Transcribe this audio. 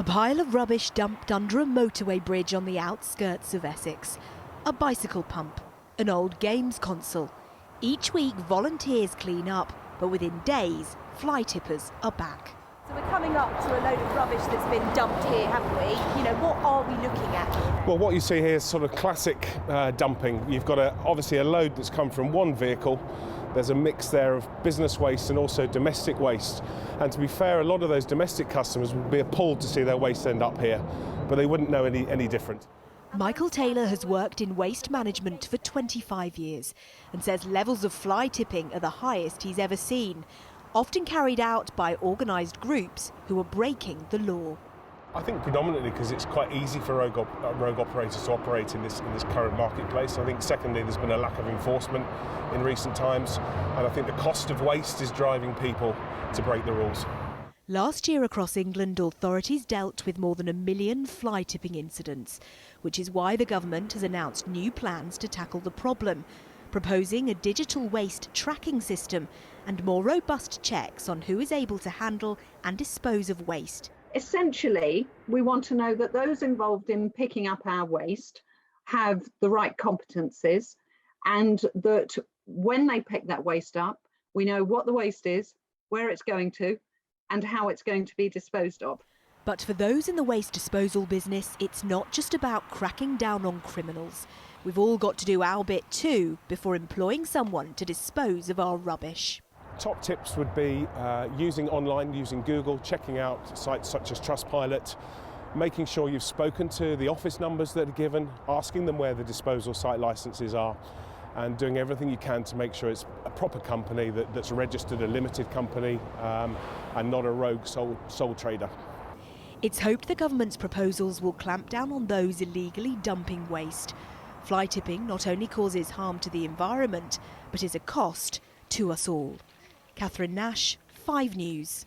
A pile of rubbish dumped under a motorway bridge on the outskirts of Essex. A bicycle pump, an old games console. Each week volunteers clean up, but within days, fly tippers are back. So we're coming up to a load of rubbish that's been dumped here, haven't we? You know, what are we looking at here? Well, what you see here is sort of classic dumping. You've got obviously a load that's come from one vehicle. There's a mix there of business waste and also domestic waste. And to be fair, a lot of those domestic customers would be appalled to see their waste end up here, but they wouldn't know any different. Michael Taylor has worked in waste management for 25 years and says levels of fly tipping are the highest he's ever seen, often carried out by organised groups who are breaking the law. I think predominantly because it's quite easy for rogue operators to operate in this current marketplace. I think secondly, there's been a lack of enforcement in recent times, and I think the cost of waste is driving people to break the rules. Last year across England, authorities dealt with more than 1 million fly tipping incidents, which is why the government has announced new plans to tackle the problem, proposing a digital waste tracking system and more robust checks on who is able to handle and dispose of waste. Essentially, we want to know that those involved in picking up our waste have the right competencies, and that when they pick that waste up, we know what the waste is, where it's going to, and how it's going to be disposed of. But for those in the waste disposal business, it's not just about cracking down on criminals. We've all got to do our bit too before employing someone to dispose of our rubbish. Top tips would be using Google, checking out sites such as Trustpilot, making sure you've spoken to the office numbers that are given, asking them where the disposal site licenses are, and doing everything you can to make sure it's a proper company that's registered, a limited company, and not a rogue sole trader. It's hoped the government's proposals will clamp down on those illegally dumping waste. Fly tipping not only causes harm to the environment, but is a cost to us all. Catherine Nash, 5 News.